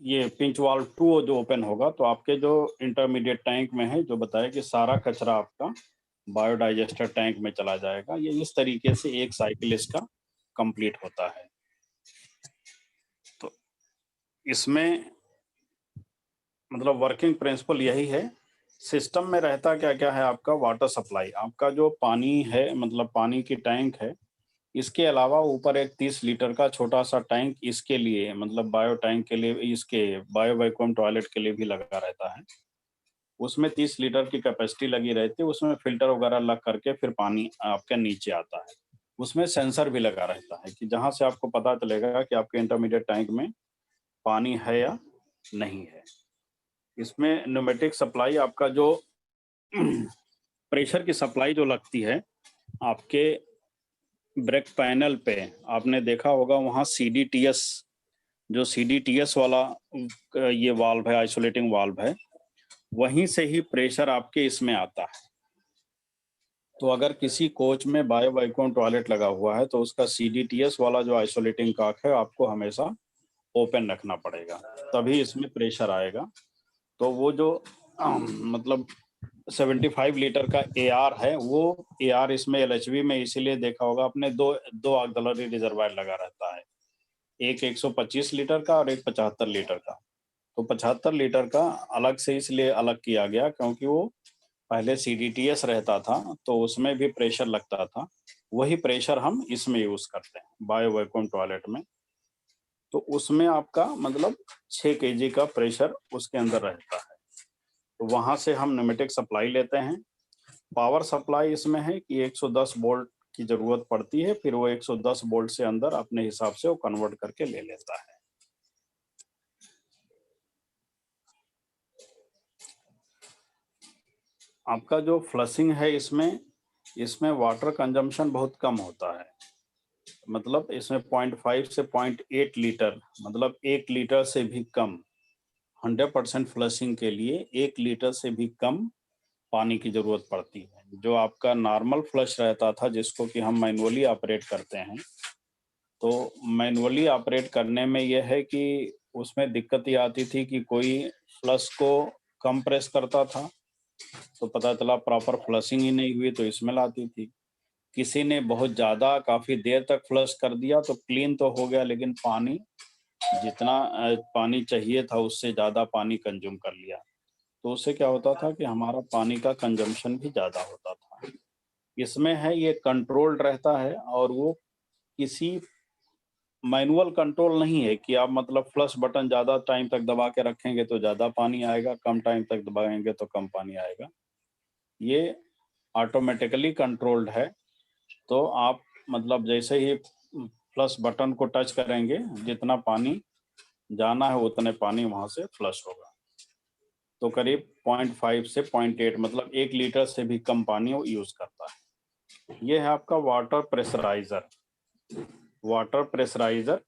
ये pinch valve 2 जो open होगा तो आपके जो इंटरमीडिएट टैंक में है, जो बताया कि सारा कचरा आपका बायोडाइजेस्टर टैंक में चला जाएगा। ये इस तरीके से एक साइकिल इसका कंप्लीट होता है। तो इसमें मतलब वर्किंग प्रिंसिपल यही है। सिस्टम में रहता क्या-क्या है आपका वाटर सप्लाई, आपका जो पानी है मतलब पानी की टैंक है, इसके अलावा ऊपर एक 30 लीटर का छोटा-सा टैंक इसके लिए मतलब बायो टैंक के लिए, इसके बायो वैक्यूम टॉयलेट के लिए भी लगा रहता है। उसमें 30 लीटर की कैपेसिटी लगी रहती है, उसमें फ़िल्टर वगैरह लग करके फिर पानी आपके नीचे आता है। उसमें सेंसर भी लगा रहता है कि जहाँ से आपको पता चलेगा कि आपके इंटरमीडिएट टैंक में पानी है या नहीं है। इसमें न्यूमेटिक सप्लाई आपका जो प्रेशर की सप्लाई जो लगती है, आपके ब्रेक पैनल पे आपने देखा होगा वहाँ सीडीटीएस, जो सीडीटीएस वाला ये वाल्व है, आइसोलेटिंग वाल्व है, वहीं से ही प्रेशर आपके इसमें आता है। तो अगर किसी कोच में बायो वैक्यूम टॉयलेट लगा हुआ है तो उसका सीडीटीएस वाला जो आइसोलेटिंग कॉक है आपको हमेशा ओपन रखना पड़ेगा, तभी इसमें प्रेशर आएगा। तो वो जो मतलब 75 लीटर का एआर है, वो एआर इसमें एलएचवी में इसीलिए देखा होगा आपने, दो ऑक्सिलरी रिजर्वायर लगा रहता है, एक 125 लीटर का और एक 75 लीटर का। तो 75 लीटर का अलग से इसलिए अलग किया गया क्योंकि वो पहले सीडीटीएस रहता था तो उसमें भी प्रेशर लगता था, वही प्रेशर हम इसमें यूज करते हैं बायो वैक्यूम टॉयलेट में। तो उसमें आपका मतलब 6 केजी का प्रेशर उसके अंदर रहता है। तो वहां से हम न्यूमेटिक सप्लाई लेते हैं। पावर सप्लाई इसमें है कि 110 वोल्ट की जरूरत पड़ती है, फिर वो 110 वोल्ट से अंदर अपने हिसाब से वो कन्वर्ट करके ले लेता है। आपका जो फ्लशिंग है इसमें वाटर कंजम्पशन बहुत कम होता है। मतलब इसमें 0.5 से 0.8 लीटर, मतलब 1 लीटर से भी कम, 100% फ्लशिंग के लिए 1 लीटर से भी कम पानी की ज़रूरत पड़ती है। जो आपका नॉर्मल फ्लश रहता था जिसको कि हम मैनुअली ऑपरेट करते हैं, तो मैनुअली ऑपरेट करने में यह है कि उसमें दिक्कत ये आती थी कि कोई फ्लश को कम प्रेस करता था, तो पता चला प्रॉपर फ्लशिंग ही नहीं हुई तो स्मेल आती थी। किसी ने बहुत ज़्यादा काफ़ी देर तक फ्लश कर दिया तो क्लीन तो हो गया, लेकिन पानी जितना पानी चाहिए था उससे ज़्यादा पानी कंज्यूम कर लिया। तो उससे क्या होता था कि हमारा पानी का कंजम्पशन भी ज़्यादा होता था। इसमें है ये कंट्रोल्ड रहता है और वो किसी मैनुअल कंट्रोल नहीं है कि आप मतलब फ्लश बटन ज़्यादा टाइम तक दबा के रखेंगे तो ज़्यादा पानी आएगा, कम टाइम तक दबाएँगे तो कम पानी आएगा। ये ऑटोमेटिकली कंट्रोल्ड है। तो आप मतलब जैसे ही फ्लश बटन को टच करेंगे, जितना पानी जाना है उतने पानी वहाँ से फ्लश होगा। तो करीब 0.5 से 0.8 मतलब 1 लीटर से भी कम पानी वो यूज़ करता है। ये है आपका वाटर प्रेशराइज़र। वाटर प्रेशराइज़र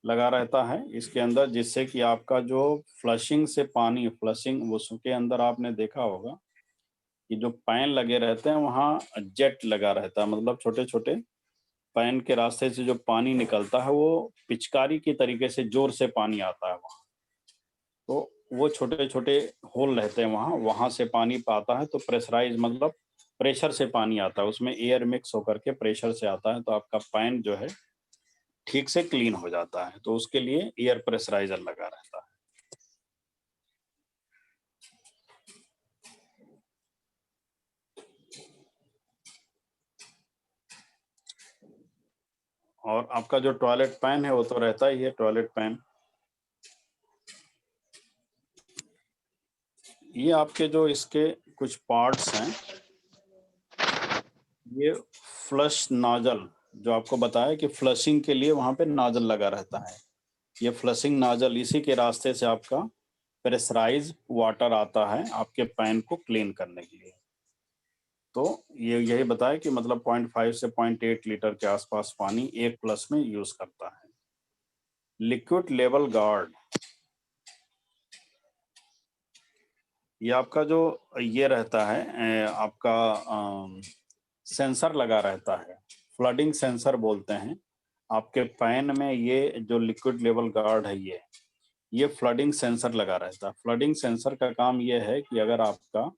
लगा रहता है इसके अंदर, जिससे कि आपका जो फ्लशिंग से पानी फ्लशिंग उसके अंदर आपने देखा होगा कि जो पैन लगे रहते हैं वहाँ जेट लगा रहता है, मतलब छोटे-छोटे पैन के रास्ते से जो पानी निकलता है वो पिचकारी की तरीके से जोर से पानी आता है वहाँ। तो वो छोटे-छोटे होल रहते हैं वहाँ, वहाँ से पानी आता है तो प्रेशराइज़ मतलब प्रेशर से पानी आता है, उसमें एयर मिक्स होकर के प्रेशर से आता है तो आपका पैन जो है ठीक से क्लीन हो जाता है। तो उसके लिए एयर प्रेशराइज़र लगा रहता है। और आपका जो टॉयलेट पैन है वो तो रहता ही है टॉयलेट पैन। ये आपके जो इसके कुछ पार्ट्स हैं, ये फ्लश नॉजल जो आपको बताया कि फ्लशिंग के लिए वहाँ पे नॉजल लगा रहता है। ये फ्लशिंग नॉजल इसी के रास्ते से आपका प्रेशराइज़ वाटर आता है आपके पैन को क्लीन करने के लिए। तो ये यही बताया कि मतलब 0.5 से 0.8 लीटर के आसपास पानी एक फ्लश में यूज़ करता है। लिक्विड लेवल गार्ड, ये आपका जो ये रहता है आपका सेंसर लगा रहता है, फ्लडिंग सेंसर बोलते हैं। आपके पैन में ये जो लिक्विड लेवल गार्ड है ये फ्लडिंग सेंसर लगा रहता है। फ्लडिंग सेंसर का काम ये है कि अगर आपका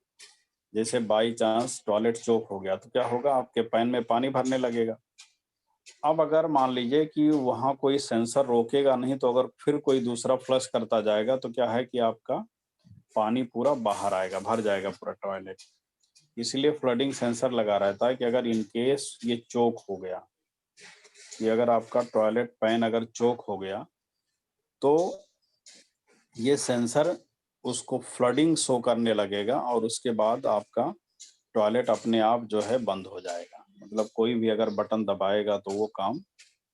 जैसे बाई चांस टॉयलेट चोक हो गया तो क्या होगा, आपके पैन में पानी भरने लगेगा। अब अगर मान लीजिए कि वहाँ कोई सेंसर रोकेगा नहीं, तो अगर फिर कोई दूसरा फ्लश करता जाएगा तो क्या है कि आपका पानी पूरा बाहर आएगा, भर जाएगा पूरा टॉयलेट। इसीलिए फ्लडिंग सेंसर लगा रहता है कि अगर इन केस ये चोक हो गया, कि अगर आपका टॉयलेट पैन अगर चोक हो गया तो ये सेंसर उसको फ्लडिंग शो करने लगेगा और उसके बाद आपका टॉयलेट अपने आप जो है बंद हो जाएगा। मतलब कोई भी अगर बटन दबाएगा तो वो काम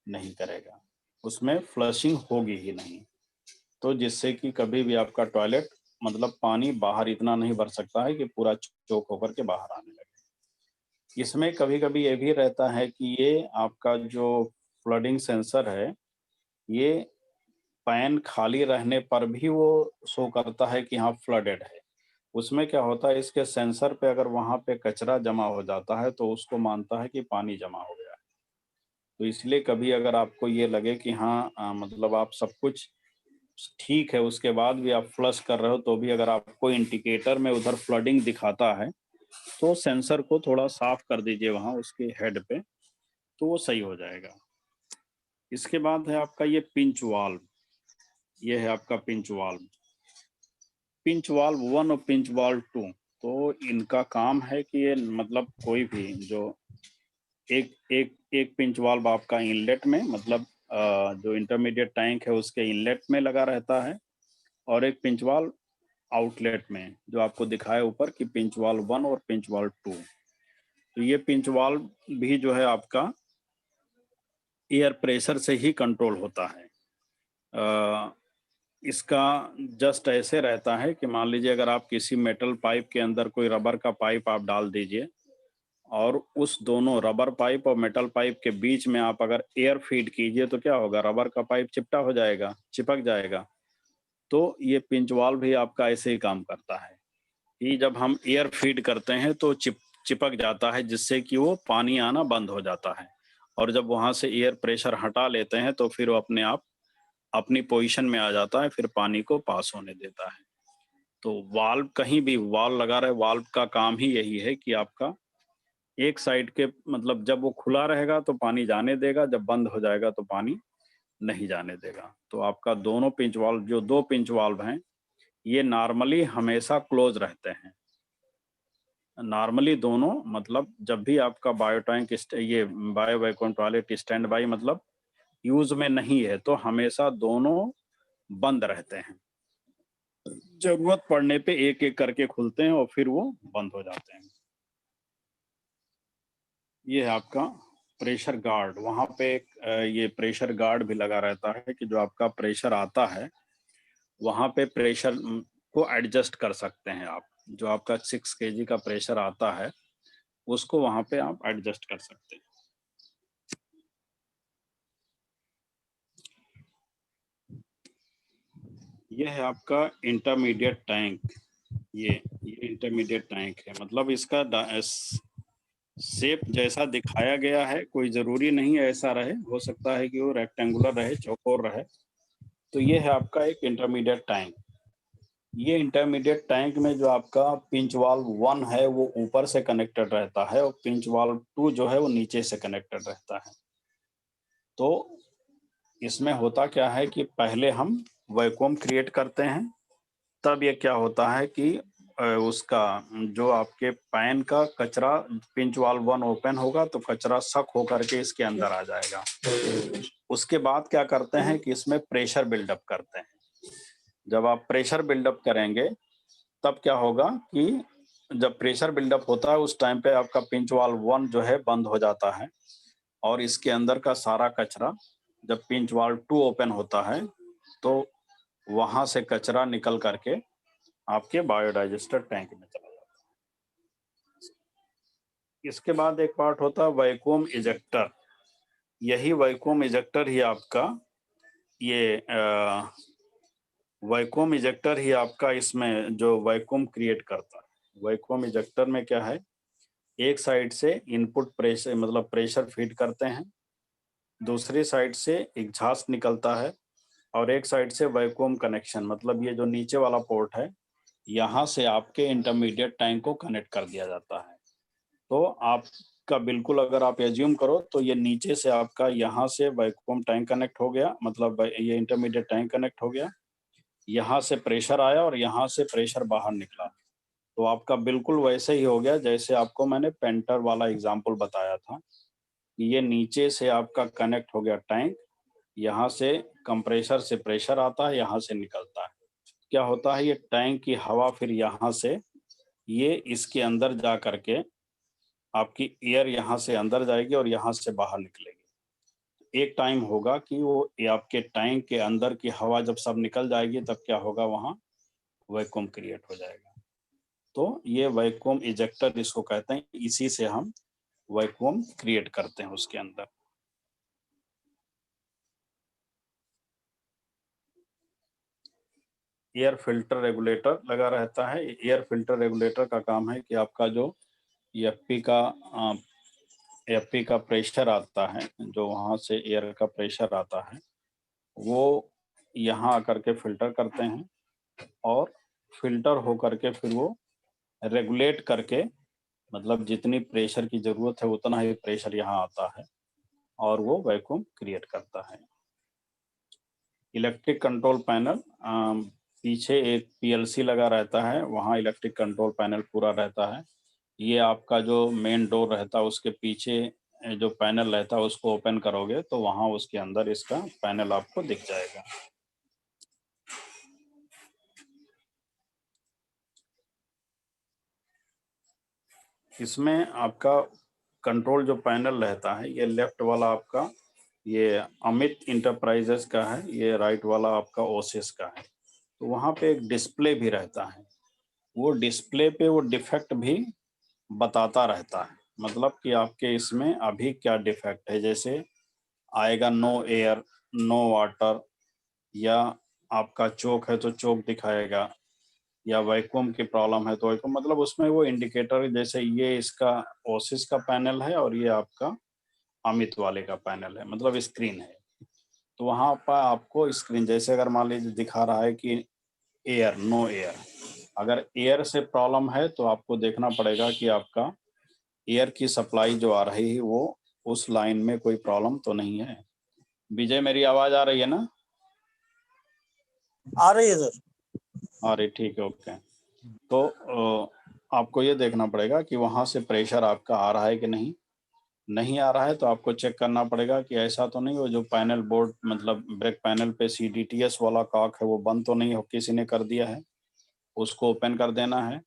नहीं करेगा, उसमें फ्लशिंग होगी ही नहीं। तो जिससे कि कभी भी आपका टॉयलेट मतलब पानी बाहर इतना नहीं भर सकता है कि पूरा चोक होकर के बाहर आने लगे। इसमें कभी-कभी ये भी रहता है कि ये आपका जो फ्लडिंग सेंसर है, ये पैन खाली रहने पर भी वो शो करता है कि हाँ फ्लडेड है। उसमें क्या होता है, इसके सेंसर पे अगर वहाँ पे कचरा जमा हो जाता है तो उसको मानता है कि पानी जमा हो गया है। तो इसलिए कभी अगर आपको ये लगे कि हाँ मतलब आप सब कुछ ठीक है, उसके बाद भी आप फ्लश कर रहे हो तो भी अगर आपको इंडिकेटर में उधर फ्लडिंग दिखाता है, तो सेंसर को थोड़ा साफ कर दीजिए वहाँ उसके हेड पे, तो वो सही हो जाएगा। इसके बाद है आपका ये पिंच वाल्व। ये है आपका पिंच वाल्व। पिंच वाल्व 1 और पिंच वाल्व 2, तो इनका काम है कि ये मतलब कोई भी जो एक एक एक पिंच वाल्व आपका इनलेट में मतलब जो इंटरमीडिएट टैंक है उसके इनलेट में लगा रहता है, और एक पिंच वाल्व आउटलेट में, जो आपको दिखाया ऊपर कि पिंच वाल्व 1 और पिंच वाल्व 2। तो ये पिंच वाल्व भी जो है आपका एयर प्रेशर से ही कंट्रोल होता है। इसका जस्ट ऐसे रहता है कि मान लीजिए अगर आप किसी मेटल पाइप के अंदर कोई रबर का पाइप आप डाल दीजिए और उस दोनों रबर पाइप और मेटल पाइप के बीच में आप अगर एयर फीड कीजिए तो क्या होगा, रबर का पाइप चिपटा हो जाएगा, चिपक जाएगा। तो ये पिंच वाल्व भी आपका ऐसे ही काम करता है कि जब हम एयर फीड करते हैं तो चिपक जाता है, जिससे कि वो पानी आना बंद हो जाता है। और जब वहां से एयर प्रेशर हटा लेते हैं तो फिर वो अपने आप अपनी पोजीशन में आ जाता है, फिर पानी को पास होने देता है। तो वाल्व कहीं भी वाल्व लगा रहे, वाल्व का काम ही यही है कि आपका एक साइड के मतलब जब वो खुला रहेगा तो पानी जाने देगा, जब बंद हो जाएगा तो पानी नहीं जाने देगा। तो आपका दोनों पिंच वाल्व, जो 2 पिंच वाल्व हैं, ये नॉर्मली हमेशा क्लोज रहते हैं। नॉर्मली दोनों मतलब जब भी आपका बायो टैंक ये bio vacuum toilet stand by मतलब यूज में नहीं है तो हमेशा दोनों बंद रहते हैं। जरूरत पड़ने पे एक एक करके खुलते हैं और फिर वो बंद हो जाते हैं। ये है आपका प्रेशर गार्ड। वहाँ पे एक ये प्रेशर गार्ड भी लगा रहता है कि जो आपका प्रेशर आता है वहाँ पे प्रेशर को एडजस्ट कर सकते हैं आप। जो आपका 6 kg का प्रेशर आता है उसको वहाँ पे आप एडजस्ट कर सकते हैं। ये है आपका इंटरमीडिएट टैंक। ये इंटरमीडिएट टैंक है, मतलब इसका शेप जैसा दिखाया गया है कोई जरूरी नहीं है ऐसा रहे, हो सकता है कि वो रेक्टेंगुलर रहे, चौकोर रहे। तो ये है आपका एक इंटरमीडिएट टैंक। ये इंटरमीडिएट टैंक में जो आपका पिंच वाल्व 1 है वो ऊपर से कनेक्टेड रहता है और पिंच वाल्व 2 जो है वो नीचे से कनेक्टेड रहता है। तो इसमें होता क्या है कि पहले हम वैक्यूम क्रिएट करते हैं, तब ये क्या होता है कि उसका जो आपके पैन का कचरा पिंच वाल्व 1 ओपन होगा तो कचरा सक होकर के इसके अंदर आ जाएगा। उसके बाद क्या करते हैं कि इसमें प्रेशर बिल्डअप करते हैं। जब आप प्रेशर बिल्डअप करेंगे तब क्या होगा कि जब प्रेशर बिल्डअप होता है उस टाइम पे आपका पिंच वाल्व 1 जो है बंद हो जाता है और इसके अंदर का सारा कचरा, जब पिंच वाल्व 2 ओपन होता है तो वहां से कचरा निकल करके आपके बायोडाइजेस्टर टैंक में चला जाता है। इसके बाद एक पार्ट होता है वैक्यूम इजेक्टर। यही वैक्यूम इजेक्टर ही आपका ये वैक्यूम इजेक्टर ही आपका इसमें जो वैक्यूम क्रिएट करता है। वैक्यूम इजेक्टर में क्या है, एक साइड से इनपुट प्रेशर मतलब प्रेशर फीड करते हैं, दूसरी साइड से एग्जॉस्ट निकलता है और एक साइड से वैक्यूम कनेक्शन, मतलब ये जो नीचे वाला पोर्ट है यहाँ से आपके इंटरमीडिएट टैंक को कनेक्ट कर दिया जाता है। तो आपका बिल्कुल अगर आप एज्यूम करो तो ये नीचे से आपका यहाँ से वैक्यूम टैंक कनेक्ट हो गया, मतलब ये इंटरमीडिएट टैंक कनेक्ट हो गया, यहाँ से प्रेशर आया और यहाँ से प्रेशर बाहर निकला। तो आपका बिल्कुल वैसे ही हो गया जैसे आपको मैंने पेंटर वाला एग्जाम्पल बताया था। ये नीचे से आपका कनेक्ट हो गया टैंक, यहाँ से कंप्रेसर से प्रेशर आता है, यहाँ से निकलता है। क्या होता है, ये टैंक की हवा फिर यहाँ से ये इसके अंदर जा करके आपकी एयर यहाँ से अंदर जाएगी और यहाँ से बाहर निकलेगी। एक टाइम होगा कि वो ये आपके टैंक के अंदर की हवा जब सब निकल जाएगी तब क्या होगा, वहाँ वैक्यूम क्रिएट हो जाएगा। तो ये वैक्यूम इजेक्टर इसको कहते हैं, इसी से हम वैक्यूम क्रिएट करते हैं उसके अंदर। एयर फिल्टर रेगुलेटर लगा रहता है। एयर फिल्टर रेगुलेटर का काम है कि आपका जो एफपी का प्रेशर आता है, जो वहाँ से एयर का प्रेशर आता है, वो यहाँ आकर के फिल्टर करते हैं और फिल्टर हो करके फिर वो रेगुलेट करके, मतलब जितनी प्रेशर की जरूरत है उतना ही प्रेशर यहाँ आता है और वो वैक्यूम क्रिएट करता है। इलेक्ट्रिक कंट्रोल पैनल, पीछे एक पीएलसी लगा रहता है, वहाँ इलेक्ट्रिक कंट्रोल पैनल पूरा रहता है। ये आपका जो मेन डोर रहता है उसके पीछे जो पैनल रहता है उसको ओपन करोगे तो वहाँ उसके अंदर इसका पैनल आपको दिख जाएगा। इसमें आपका कंट्रोल जो पैनल रहता है, ये लेफ्ट वाला आपका ये अमित इंटरप्राइजेस का है, ये राइट वाला आपका ओसिस का है। तो वहाँ पे एक डिस्प्ले भी रहता है, वो डिस्प्ले पे वो डिफेक्ट भी बताता रहता है, मतलब कि आपके इसमें अभी क्या डिफेक्ट है। जैसे आएगा नो एयर, नो वाटर, या आपका चोक है तो चोक दिखाएगा, या वैक्यूम की प्रॉब्लम है तो वैक्यूम, मतलब उसमें वो इंडिकेटर, जैसे ये इसका ओसिस का पैनल है और ये आपका अमित वाले का पैनल है, मतलब स्क्रीन है। तो वहाँ पर आपको स्क्रीन, जैसे अगर मान लीजिए दिखा रहा है कि एयर, नो एयर, अगर एयर से प्रॉब्लम है तो आपको देखना पड़ेगा कि आपका एयर की सप्लाई जो आ रही है वो उस लाइन में कोई प्रॉब्लम तो नहीं है। विजय, मेरी आवाज आ रही है ना? आ रही है सर। आ रही, ठीक है, ओके। तो आपको ये देखना पड़ेगा कि वहाँ से प्रेशर आपका आ रहा है कि नहीं। नहीं आ रहा है तो आपको चेक करना पड़ेगा कि ऐसा तो नहीं हो जो पैनल बोर्ड, मतलब ब्रेक पैनल पे CDTS वाला कॉक है वो बंद तो नहीं हो, किसी ने कर दिया है, उसको ओपन कर देना है।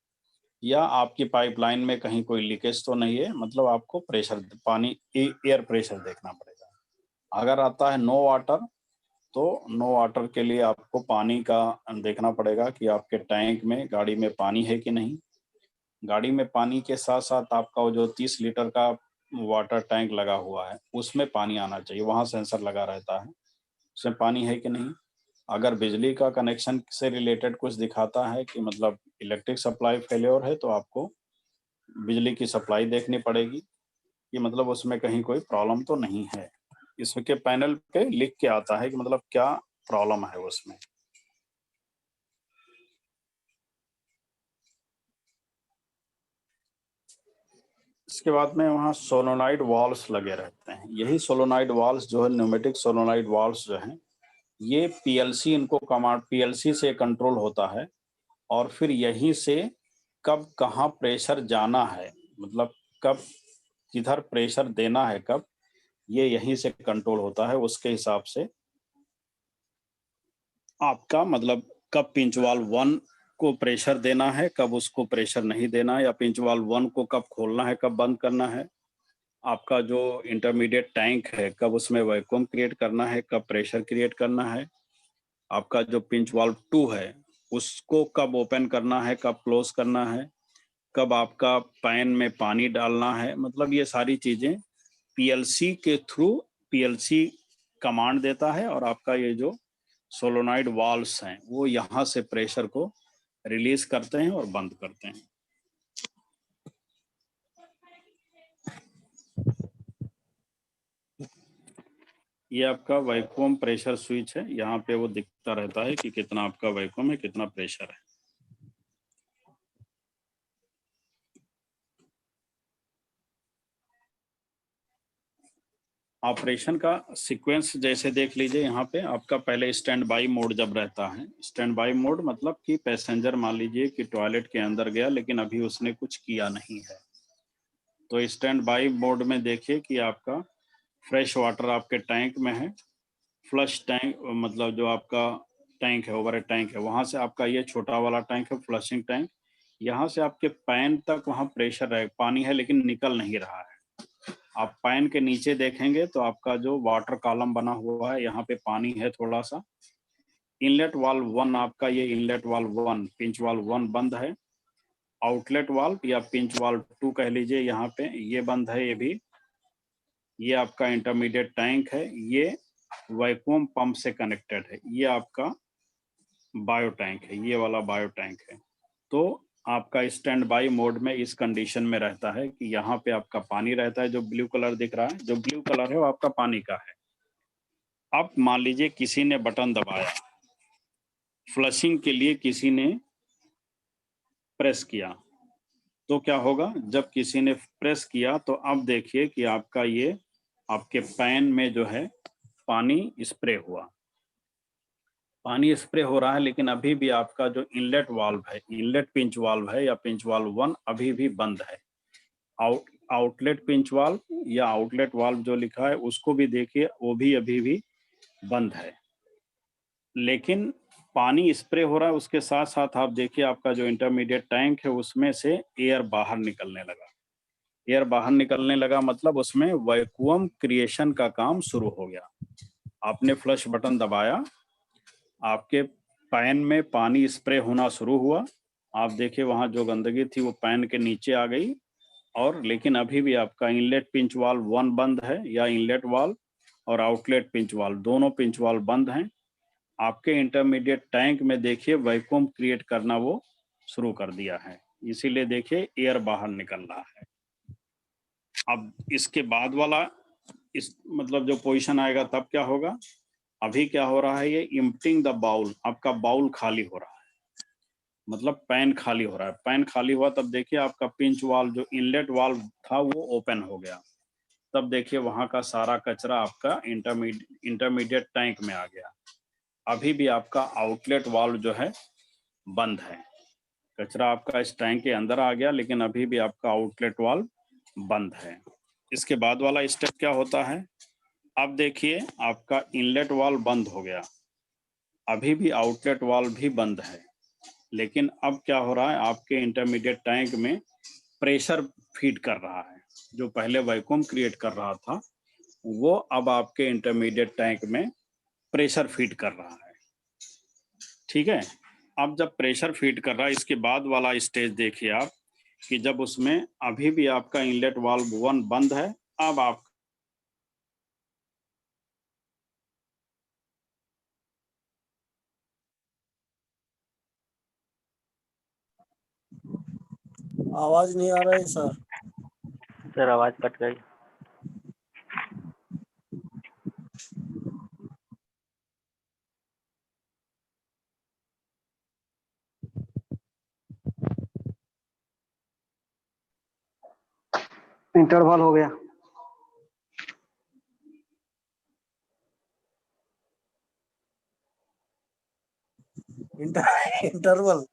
या आपकी पाइपलाइन में कहीं कोई लीकेज तो नहीं है, मतलब आपको प्रेशर, पानी एयर प्रेशर देखना पड़ेगा। अगर आता है नो वाटर, तो नो वाटर के लिए आपको पानी का देखना पड़ेगा कि आपके टैंक में, गाड़ी में पानी है कि नहीं। गाड़ी में पानी के साथ साथ आपका वो जो 30 लीटर का वाटर टैंक लगा हुआ है उसमें पानी आना चाहिए, वहाँ सेंसर लगा रहता है, उसमें पानी है कि नहीं। अगर बिजली का कनेक्शन से रिलेटेड कुछ दिखाता है कि मतलब इलेक्ट्रिक सप्लाई फेल्योर है तो आपको बिजली की सप्लाई देखनी पड़ेगी कि मतलब उसमें कहीं कोई प्रॉब्लम तो नहीं है। इसके पैनल पे लिख के आता है कि मतलब क्या प्रॉब्लम है उसमें। इसके बाद में वहाँ सोलोनाइड वाल्व्स लगे रहते हैं। यही सोलोनाइड वाल्व्स जो है, न्यूमेटिक सोलोनाइड वाल्व्स जो हैं, ये पीएलसी, इनको कमांड पीएलसी से कंट्रोल होता है और फिर यहीं से कब कहाँ प्रेशर जाना है, मतलब कब किधर प्रेशर देना है कब, ये यहीं से कंट्रोल होता है। उसके हिसाब से आपका मतलब कब पिंच वाल्व 1 को प्रेशर देना है, कब उसको प्रेशर नहीं देना है, या पिंच वाल्व 1 को कब खोलना है, कब बंद करना है। आपका जो इंटरमीडिएट टैंक है कब उसमें वैक्यूम क्रिएट करना है, कब प्रेशर क्रिएट करना है। आपका जो पिंच वाल्व 2 है उसको कब ओपन करना है, कब क्लोज करना है, कब आपका पैन में पानी डालना है। मतलब ये सारी चीजें पीएलसी के थ्रू, पीएलसी कमांड देता है और आपका ये जो सोलोनाइड वाल्व्स हैं वो यहाँ से प्रेशर को रिलीज करते हैं और बंद करते हैं। ये आपका वैक्यूम प्रेशर स्विच है, यहाँ पे वो दिखता रहता है कि कितना आपका वैक्यूम है, कितना प्रेशर है। ऑपरेशन का सीक्वेंस जैसे देख लीजिए, यहाँ पे आपका पहले स्टैंड बाई मोड जब रहता है, स्टैंड बाई मोड मतलब कि पैसेंजर मान लीजिए कि टॉयलेट के अंदर गया लेकिन अभी उसने कुछ किया नहीं है, तो स्टैंड बाई मोड में देखिए कि आपका फ्रेश वाटर आपके टैंक में है, फ्लश टैंक मतलब जो आपका टैंक है, ओवर टैंक है, वहां से आपका ये छोटा वाला टैंक है फ्लशिंग टैंक, यहाँ से आपके पैन तक वहाँ प्रेशर है, पानी है लेकिन निकल नहीं रहा है। आप पैन के नीचे देखेंगे तो आपका जो वाटर कॉलम बना हुआ है, यहाँ पे पानी है थोड़ा सा। इनलेट वाल्व 1 आपका, ये इनलेट वाल्व 1, पिंच वाल्व 1 बंद है। आउटलेट वाल्व या पिंच वाल्व 2 कह लीजिए, यहाँ पे ये बंद है, ये भी। ये आपका इंटरमीडिएट टैंक है, ये वैक्यूम पंप से कनेक्टेड है, ये आपका बायो टैंक है, ये वाला बायो टैंक है। तो आपका स्टैंड बाई मोड में इस कंडीशन में रहता है कि यहाँ पे आपका पानी रहता है, जो ब्लू कलर दिख रहा है, जो ब्लू कलर है वो आपका पानी का है। अब मान लीजिए किसी ने बटन दबाया, फ्लशिंग के लिए किसी ने प्रेस किया, तो क्या होगा, जब किसी ने प्रेस किया तो अब देखिए कि आपका ये आपके पैन में जो है पानी स्प्रे हुआ, पानी स्प्रे हो रहा है, लेकिन अभी भी आपका जो इनलेट वाल्व है, इनलेट पिंच वाल्व है या पिंच वाल्व 1 अभी भी बंद है। आउटलेट पिंच वाल्व या आउटलेट वाल्व जो लिखा है उसको भी देखिए, वो भी अभी भी बंद है, लेकिन पानी स्प्रे हो रहा है। उसके साथ साथ आप देखिए आपका जो इंटरमीडिएट टैंक है उसमें से एयर बाहर निकलने लगा। एयर बाहर निकलने लगा मतलब उसमें वैक्यूम क्रिएशन का काम शुरू हो गया। आपने फ्लश बटन दबाया, आपके पैन में पानी स्प्रे होना शुरू हुआ, आप देखिए वहां जो गंदगी थी वो पैन के नीचे आ गई, और लेकिन अभी भी आपका इनलेट पिंच वाल्व 1 बंद है, या इनलेट वाल्व और आउटलेट पिंच वाल्व, दोनों पिंच वाल्व बंद हैं। आपके इंटरमीडिएट टैंक में देखिए वैक्यूम क्रिएट करना वो शुरू कर दिया है, इसीलिए देखिए एयर बाहर निकल रहा है। अब इसके बाद वाला इस मतलब जो पोजीशन आएगा तब क्या होगा, अभी क्या हो रहा है, ये एम्प्टिंग द बाउल, आपका बाउल खाली हो रहा है, मतलब पैन खाली हो रहा है। पैन खाली हुआ तब देखिए आपका पिंच वाल्व जो इनलेट वाल्व था वो ओपन हो गया, तब देखिए वहां का सारा कचरा आपका इंटरमीडिएट टैंक में आ गया। अभी भी आपका आउटलेट वाल्व जो है बंद है, कचरा आपका इस टैंक के अंदर आ गया, लेकिन अभी भी आपका आउटलेट वाल्व बंद है। इसके बाद वाला स्टेप क्या होता है, अब देखिए आपका इनलेट वाल्व बंद हो गया, अभी भी आउटलेट वाल्व भी बंद है, लेकिन अब क्या हो रहा है, आपके इंटरमीडिएट टैंक में प्रेशर फीड कर रहा है। जो पहले वैक्यूम क्रिएट कर रहा था वो अब आपके इंटरमीडिएट टैंक में प्रेशर फीड कर रहा है। ठीक है, अब जब प्रेशर फीड कर रहा है, इसके बाद वाला स्टेज देखिए आप कि जब उसमें अभी भी आपका इनलेट वाल्व 1 बंद है, अब आप आवाज नहीं आ रहा है सर। सर आवाज कट गई। इंटरवल हो गया। इंटरवल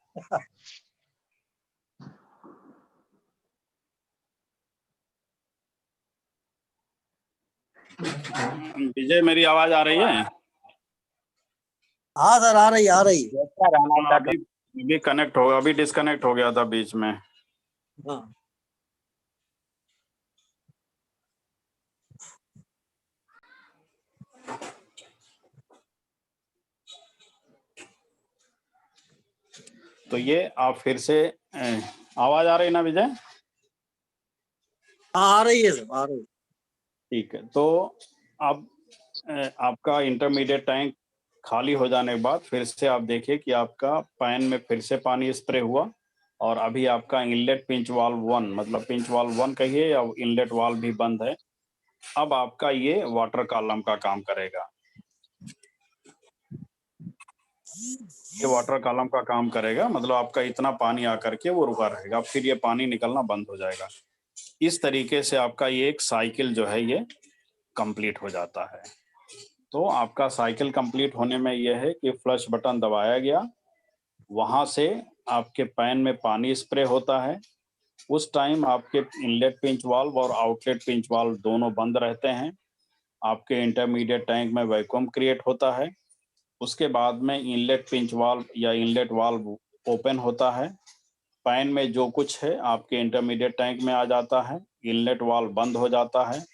विजय, मेरी आवाज आ रही है? हाँ सर, आ रही आ रही। अभी कनेक्ट होगा, अभी डिस्कनेक्ट हो गया था बीच में। हाँ तो ये आप फिर से आवाज आ रही ना विजय? हाँ आ रही है सर, आ रही है। ठीक है, तो अब आपका इंटरमीडिएट टैंक खाली हो जाने के बाद फिर से आप देखिए कि आपका पैन में फिर से पानी स्प्रे हुआ, और अभी आपका इनलेट पिंच वाल्व 1 मतलब पिंच वाल्व 1 कहिए या इनलेट वाल्व भी बंद है, अब आपका ये वाटर कॉलम का काम करेगा। ये वाटर कॉलम का काम करेगा, मतलब आपका इतना पानी आकर के वो रुका रहेगा, फिर ये पानी निकलना बंद हो जाएगा। इस तरीके से आपका ये एक साइकिल जो है ये कंप्लीट हो जाता है। तो आपका साइकिल कंप्लीट होने में ये है कि फ्लश बटन दबाया गया, वहां से आपके पैन में पानी स्प्रे होता है। उस टाइम आपके इनलेट पिंच वाल्व और आउटलेट पिंच वाल्व दोनों बंद रहते हैं। आपके इंटरमीडिएट टैंक में वैक्यूम क्रिएट होता है। उसके बाद में इनलेट पिंच वाल्व या इनलेट वाल्व ओपन होता है। पैन में जो कुछ है आपके इंटरमीडिएट टैंक में आ जाता है। इनलेट वाल्व बंद हो जाता है।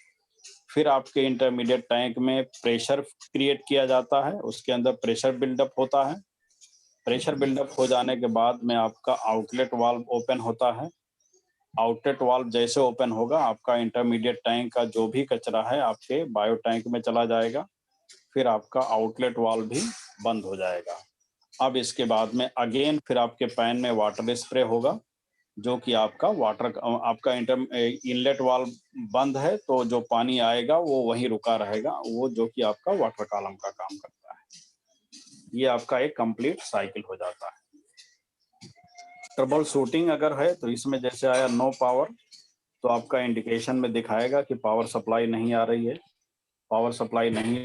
फिर आपके इंटरमीडिएट टैंक में प्रेशर क्रिएट किया जाता है, उसके अंदर प्रेशर बिल्डअप होता है। प्रेशर बिल्डअप हो जाने के बाद में आपका आउटलेट वाल्व ओपन होता है। आउटलेट वाल्व जैसे ओपन होगा, आपका इंटरमीडिएट टैंक का जो भी कचरा है आपके बायो टैंक में चला जाएगा। फिर आपका आउटलेट वाल्व भी बंद हो जाएगा। अब इसके बाद में अगेन फिर आपके पैन में वाटर स्प्रे होगा, जो कि आपका आपका इनलेट वाल्व बंद है, तो जो पानी आएगा वो वहीं रुका रहेगा, वो जो कि आपका वाटर कॉलम का काम करता है। ये आपका एक कंप्लीट साइकिल हो जाता है। ट्रबल शूटिंग अगर है तो इसमें जैसे आया नो पावर, तो आपका इंडिकेशन में दिखाएगा कि पावर सप्लाई नहीं आ रही है। पावर सप्लाई नहीं